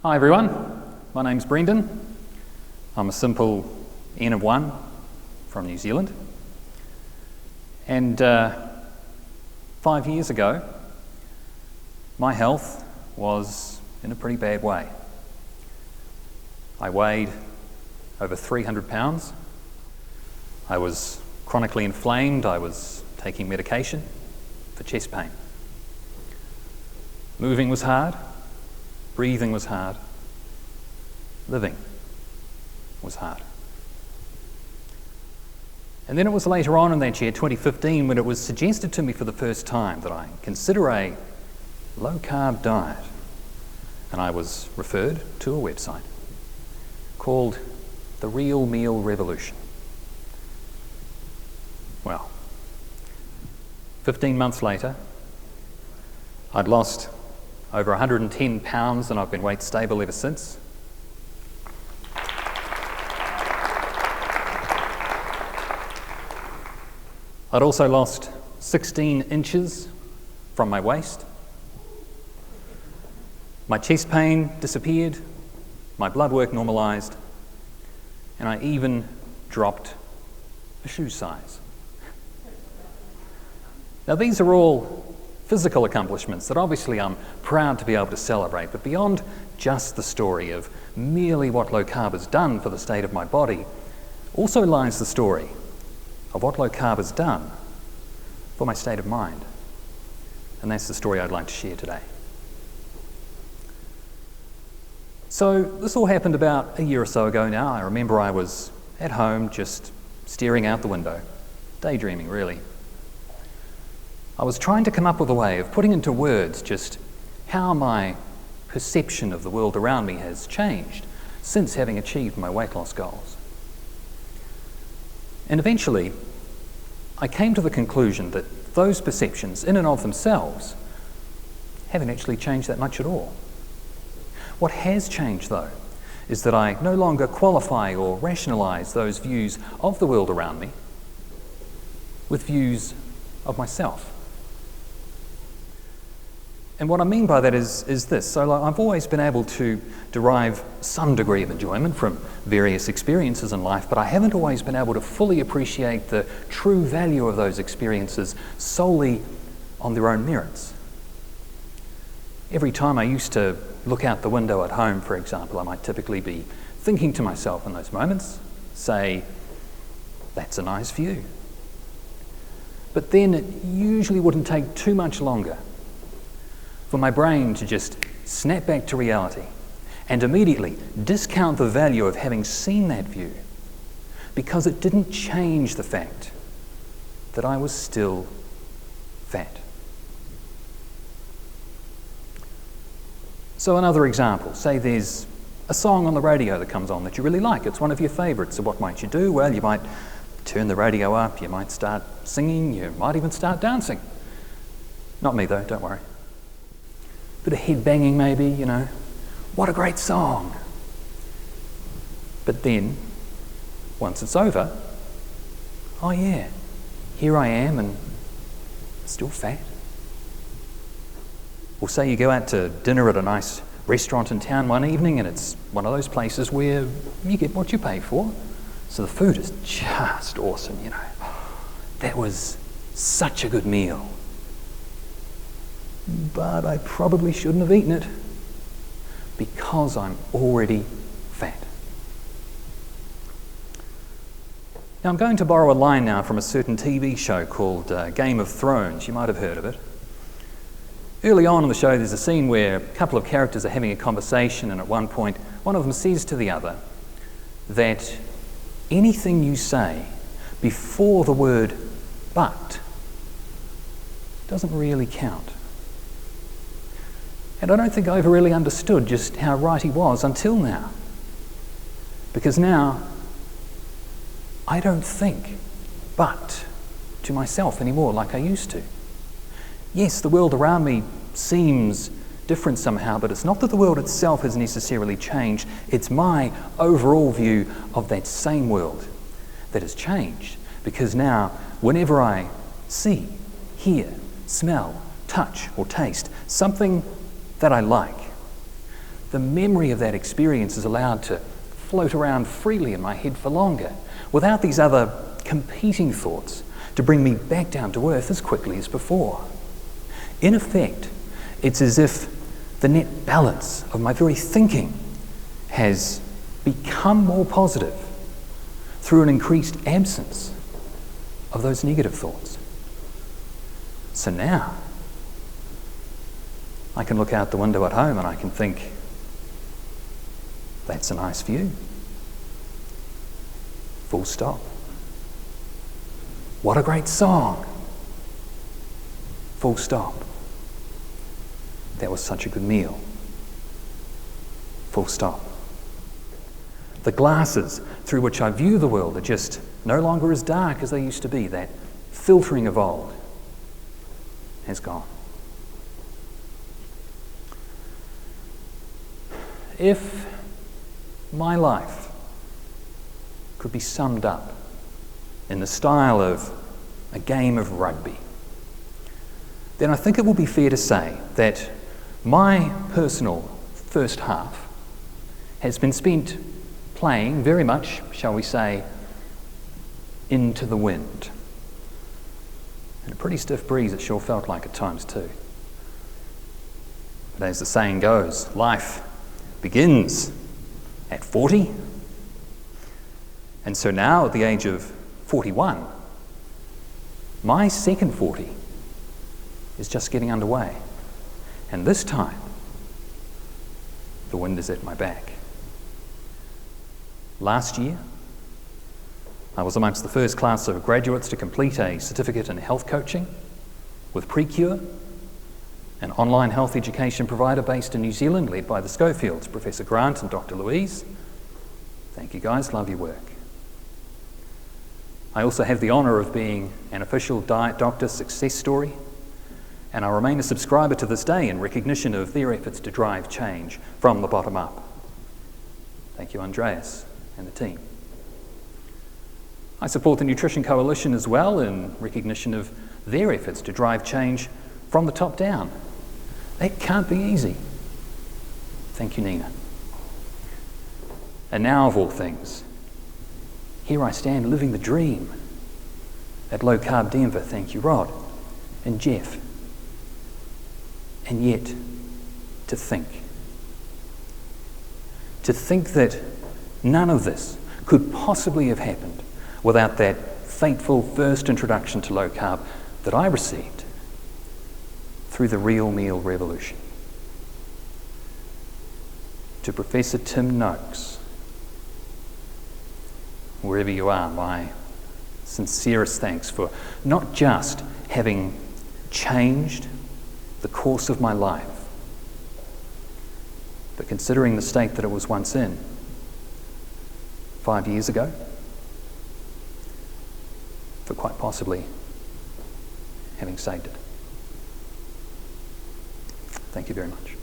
Hi everyone, my name's Brendan. I'm a simple N of 1 from New Zealand. And 5 years ago, my health was in a pretty bad way. I weighed over 300 pounds. I was chronically inflamed. I was taking medication for chest pain. Moving was hard. Breathing was hard. Living was hard. And then it was later on in that year, 2015, when it was suggested to me for the first time that I consider a low carb diet. And I was referred to a website called The Real Meal Revolution. Well, 15 months later, I'd lost over 110 pounds and I've been weight stable ever since. I'd also lost 16 inches from my waist. My chest pain disappeared, my blood work normalised, and I even dropped a shoe size. Now these are all physical accomplishments that obviously I'm proud to be able to celebrate, but beyond just the story of merely what low carb has done for the state of my body, also lies the story of what low carb has done for my state of mind. And that's the story I'd like to share today. So this all happened about a year or so ago now. I remember I was at home just staring out the window, daydreaming really. I was trying to come up with a way of putting into words just how my perception of the world around me has changed since having achieved my weight loss goals. And eventually, I came to the conclusion that those perceptions, in and of themselves, haven't actually changed that much at all. What has changed, though, is that I no longer qualify or rationalise those views of the world around me with views of myself. And what I mean by that is this. So I've always been able to derive some degree of enjoyment from various experiences in life, but I haven't always been able to fully appreciate the true value of those experiences solely on their own merits. Every time I used to look out the window at home, for example, I might typically be thinking to myself in those moments, say, that's a nice view. But then it usually wouldn't take too much longer for my brain to just snap back to reality and immediately discount the value of having seen that view because it didn't change the fact that I was still fat. So another example, say there's a song on the radio that comes on that you really like, it's one of your favourites, so what might you do? Well, you might turn the radio up, you might start singing, you might even start dancing. Not me though, don't worry. Bit of head banging maybe, you know. What a great song. But then, once it's over, oh yeah, here I am and still fat. Or say you go out to dinner at a nice restaurant in town one evening and it's one of those places where you get what you pay for. So the food is just awesome, you know. That was such a good meal. But I probably shouldn't have eaten it because I'm already fat. Now I'm going to borrow a line now from a certain TV show called Game of Thrones. You might have heard of it. Early on in the show there's a scene where a couple of characters are having a conversation, and at one point one of them says to the other that anything you say before the word but doesn't really count. And I don't think I ever really understood just how right he was until now. Because now, I don't think but to myself anymore like I used to. Yes, the world around me seems different somehow, but it's not that the world itself has necessarily changed. It's my overall view of that same world that has changed. Because now, whenever I see, hear, smell, touch, or taste something that I like, the memory of that experience is allowed to float around freely in my head for longer, without these other competing thoughts to bring me back down to earth as quickly as before. In effect, it's as if the net balance of my very thinking has become more positive through an increased absence of those negative thoughts. So now, I can look out the window at home and I can think, that's a nice view. Full stop. What a great song. Full stop. That was such a good meal. Full stop. The glasses through which I view the world are just no longer as dark as they used to be. That filtering of old has gone. If my life could be summed up in the style of a game of rugby, then I think it will be fair to say that my personal first half has been spent playing very much, shall we say, into the wind. And a pretty stiff breeze it sure felt like at times too. But as the saying goes, life begins at 40. And so now, at the age of 41, my second 40 is just getting underway. And this time, the wind is at my back. Last year, I was amongst the first class of graduates to complete a certificate in health coaching with Precure, an online health education provider based in New Zealand, led by the Schofields, Professor Grant and Dr. Louise. Thank you guys, love your work. I also have the honour of being an official Diet Doctor success story, and I remain a subscriber to this day in recognition of their efforts to drive change from the bottom up. Thank you, Andreas and the team. I support the Nutrition Coalition as well in recognition of their efforts to drive change from the top down. That can't be easy. Thank you, Nina. And now, of all things, here I stand living the dream at Low Carb Denver. Thank you, Rod and Jeff. And yet, to think that none of this could possibly have happened without that fateful first introduction to low carb that I received through the Real Meal Revolution. To Professor Tim Noakes, wherever you are, my sincerest thanks for not just having changed the course of my life, but considering the state that it was once in 5 years ago, for quite possibly having saved it. Thank you very much.